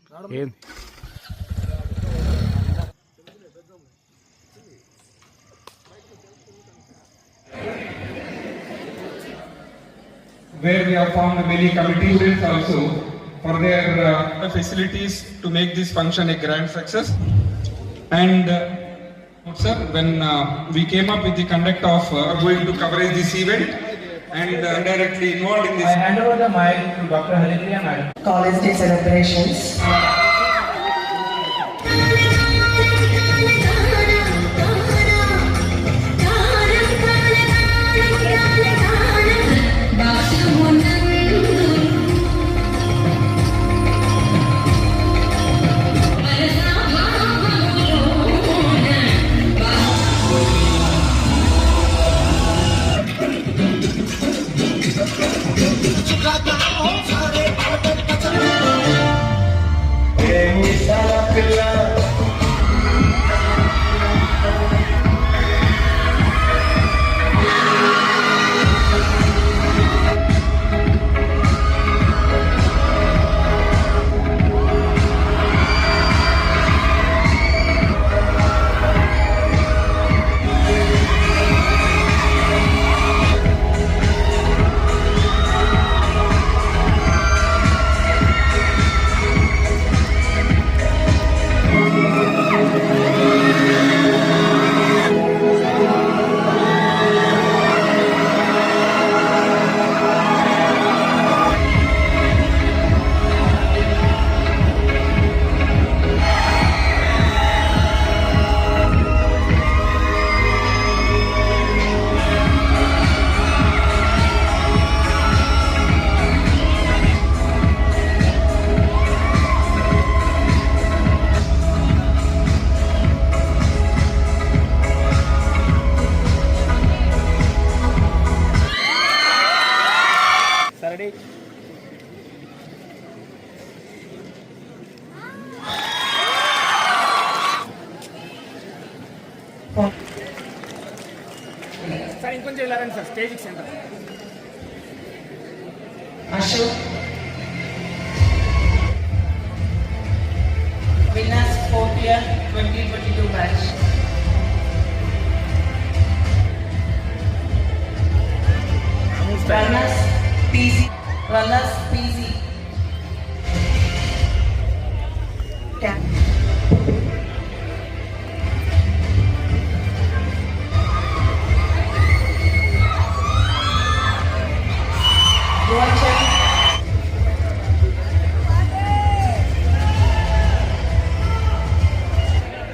where we have formed many committees also for their facilities to make this function a grand success. And sir, when we came up with the conduct of going to coverage this event and indirectly involved in this, I hand over the mic to Dr. Haripriya Madam. College Day celebrations. Sir, inkoncham illarandi sir, stage center. Ashok. Winners 4th year 2022 batch. Runners PZ. Runners PZ.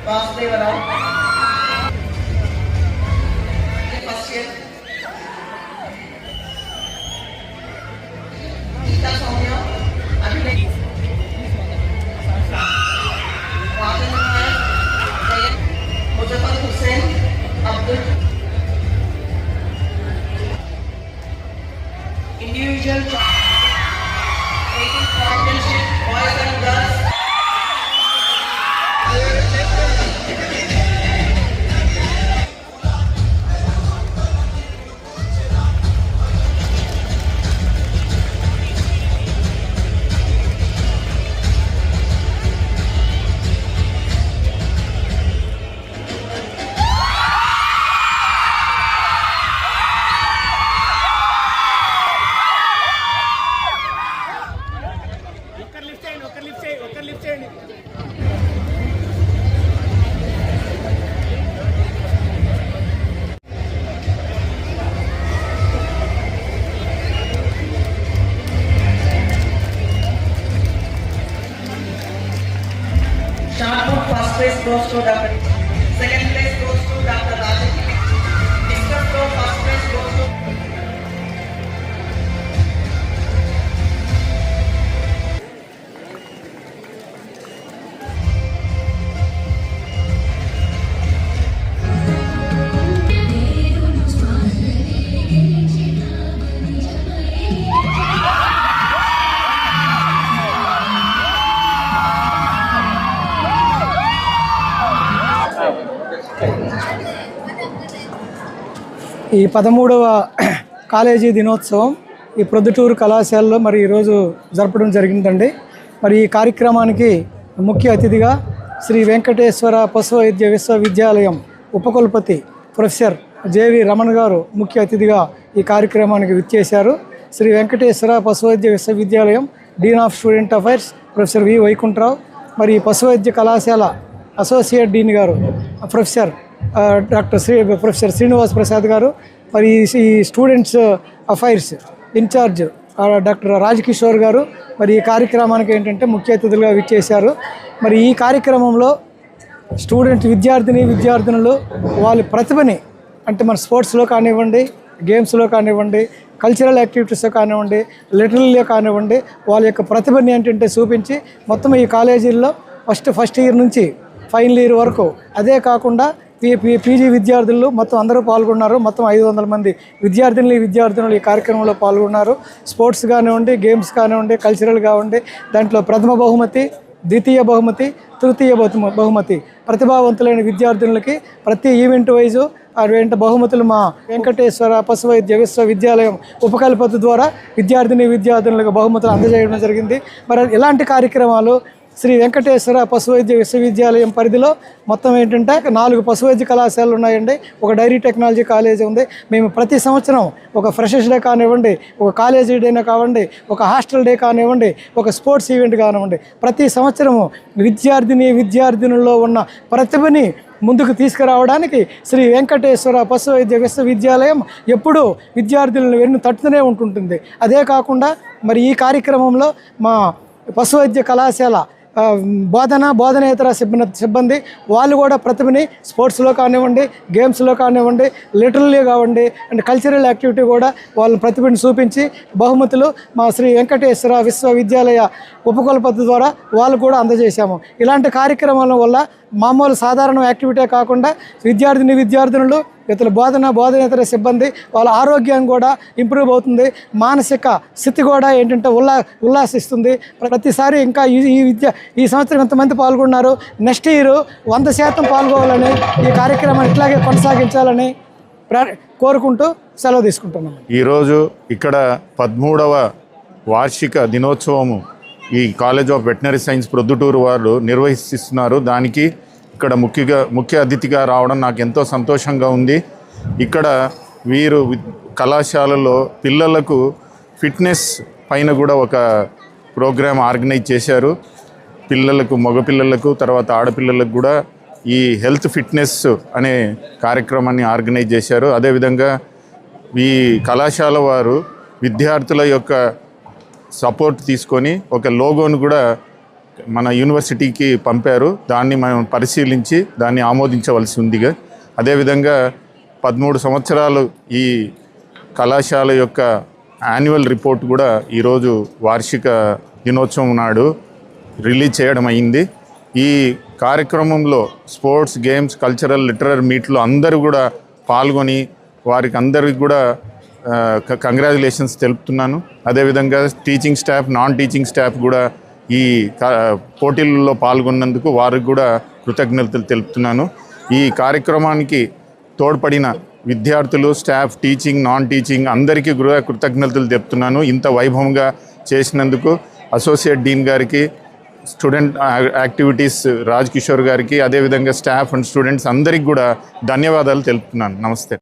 Vasudevara. First year. Geeta Soumya. Abhinay. Rajendra. Zayan. Muzaffar Hussain. Abdul. Individual. 18th championship. Boys and girls. First place goes to Dr. Second place goes to Dr. Rajan. Discus throw first place goes to ఈ 13వ college దినోత్సవం ఈ ప్రొద్దుటూరు కళాశాలలో మరి ఈరోజు జరపడం జరిగిందండి. మరి ఈ కార్యక్రమానికి ముఖ్య అతిథిగా శ్రీ వెంకటేశ్వర పశు వైద్య విశ్వవిద్యాలయం ఉపకులపతి ప్రొఫెసర్ జేవి రమణ గారు ముఖ్య అతిథిగా ఈ కార్యక్రమానికి విచ్చేశారు. శ్రీ వెంకటేశ్వర పశు వైద్య విశ్వవిద్యాలయం dean of student affairs professor V Vaikuntharao, మరి ఈ పశు వైద్య కళాశాల అసోసియేట్ డీన్ గారు ప్రొఫెసర్ ప్రొఫెసర్ శ్రీనివాస్ ప్రసాద్ గారు, మరి ఈ students affairs incharge doctor Rajakishore గారు మరి ఈ కార్యక్రమానికి ఏంటంటే ముఖ్య అతిథులుగా విచ్చేశారు. మరి ఈ కార్యక్రమంలో విద్యార్థినులు వాళ్ళ ప్రతిభని అంటే మన స్పోర్ట్స్లో కానివ్వండి, గేమ్స్లో కానివ్వండి, కల్చరల్ యాక్టివిటీస్లో కానివ్వండి, లిటరరీలో కానివ్వండి, వాళ్ళ యొక్క ప్రతిభని ఏంటంటే చూపించి మొత్తం ఈ కాలేజీల్లో ఫస్ట్ ఇయర్ నుంచి ఫైనల్ ఇయర్ వరకు, అదే కాకుండా పీజీ విద్యార్థులు మొత్తం అందరూ పాల్గొన్నారు. మొత్తం 500 మంది విద్యార్థినులు ఈ కార్యక్రమంలో పాల్గొన్నారు. స్పోర్ట్స్ కానివ్వండి, గేమ్స్ కానివ్వండి, కల్చరల్ కానివ్వండి, దాంట్లో ప్రథమ బహుమతి, ద్వితీయ బహుమతి, తృతీయ బహుమతి ప్రతిభావంతులైన విద్యార్థులకి ప్రతి ఈవెంట్ వైజు అటువంటి బహుమతులు మా వెంకటేశ్వర పశు వైద్య విశ్వవిద్యాలయం ఉపకల్పత ద్వారా విద్యార్థులకు బహుమతులు అందజేయడం జరిగింది. మరి ఇలాంటి కార్యక్రమాలు శ్రీ వెంకటేశ్వర పశు వైద్య విశ్వవిద్యాలయం పరిధిలో మొత్తం ఏంటంటే 4 పశు వైద్య కళాశాలలు ఉన్నాయండి, ఒక డైరీ టెక్నాలజీ కాలేజీ ఉంది. మేము ప్రతి సంవత్సరం ఒక ఫ్రెషర్స్ డే కానివ్వండి, ఒక కాలేజీ డేనే కానివ్వండి, ఒక హాస్టల్ డే కానివ్వండి, ఒక స్పోర్ట్స్ ఈవెంట్ కానివ్వండి, ప్రతి సంవత్సరము విద్యార్థినుల్లో ఉన్న ప్రతిభని ముందుకు తీసుకురావడానికి శ్రీ వెంకటేశ్వర పశు వైద్య విశ్వవిద్యాలయం ఎప్పుడూ విద్యార్థులను వెన్ను తట్టుతూనే ఉంటుంటుంది. అదే కాకుండా మరి ఈ కార్యక్రమంలో మా పశు వైద్య కళాశాల బోధనేతర సిబ్బంది వాళ్ళు కూడా ప్రతిభని స్పోర్ట్స్లో కానివ్వండి, గేమ్స్లో కానివ్వండి, లిటరల్లీ కానివ్వండి అండ్ కల్చరల్ యాక్టివిటీ కూడా వాళ్ళ ప్రతిభని చూపించి బహుమతులు మా శ్రీ వెంకటేశ్వర విశ్వవిద్యాలయ ఉపకులపతి ద్వారా వాళ్ళు కూడా అందజేశాము. ఇలాంటి కార్యక్రమాల వల్ల మామూలు సాధారణ యాక్టివిటీ కాకుండా విద్యార్థినులు ఇతర బోధనేతర సిబ్బంది వాళ్ళ ఆరోగ్యం కూడా ఇంప్రూవ్ అవుతుంది, మానసిక స్థితి కూడా ఏంటంటే ఉల్లాసిస్తుంది. ప్రతిసారి ఇంకా ఈ సంవత్సరం ఎంతమంది పాల్గొన్నారు, నెక్స్ట్ ఇయర్ 100% పాల్గొవాలని, ఈ కార్యక్రమాన్ని ఇట్లాగే కొనసాగించాలని కోరుకుంటూ సెలవు తీసుకుంటున్నాను. ఈరోజు ఇక్కడ 13వ వార్షిక దినోత్సవము ఈ college of veterinary science Proddatur వారు నిర్వహిస్తున్నారు. దానికి ఇక్కడ ముఖ్య అతిథిగా రావడం నాకు ఎంతో సంతోషంగా ఉంది. ఇక్కడ వీరు కళాశాలలో పిల్లలకు ఫిట్నెస్ పైన కూడా ఒక ప్రోగ్రామ్ ఆర్గనైజ్ చేశారు. మగపిల్లలకు తర్వాత ఆడపిల్లలకు కూడా ఈ హెల్త్ ఫిట్నెస్ అనే కార్యక్రమాన్ని ఆర్గనైజ్ చేశారు. అదేవిధంగా ఈ కళాశాల వారు విద్యార్థుల యొక్క సపోర్ట్ తీసుకొని ఒక లోగోను కూడా మన యూనివర్సిటీకి పంపారు. దాన్ని మనం పరిశీలించి దాన్ని ఆమోదించవలసి ఉందిగా. అదేవిధంగా 13 సంవత్సరాలు ఈ కళాశాల యొక్క యాన్యువల్ రిపోర్ట్ కూడా ఈరోజు వార్షిక దినోత్సవం నాడు రిలీజ్ చేయడం అయింది. ఈ కార్యక్రమంలో స్పోర్ట్స్, గేమ్స్, కల్చరల్, లిటరరీ మీట్లో అందరూ కూడా పాల్గొని వారికి అందరికి కూడా కంగ్రాచులేషన్స్ తెలుపుతున్నాను. అదేవిధంగా teaching staff, non teaching staff కూడా ఈ పోటీలలో పాల్గొన్నందుకు వారికి కూడా కృతజ్ఞతలు తెలుపుతున్నాను. ఈ కార్యక్రమానికి తోడ్పడిన విద్యార్థులు, స్టాఫ్, టీచింగ్, నాన్ టీచింగ్ అందరికీ కూడా కృతజ్ఞతలు తెలుపుతున్నాను. ఇంత వైభవంగా చేసినందుకు అసోసియేట్ డీన్ గారికి, స్టూడెంట్ యాక్టివిటీస్ రాజ్ కిషోర్ గారికి, అదేవిధంగా స్టాఫ్ అండ్ స్టూడెంట్స్ అందరికీ కూడా ధన్యవాదాలు తెలుపుతున్నాను. నమస్తే.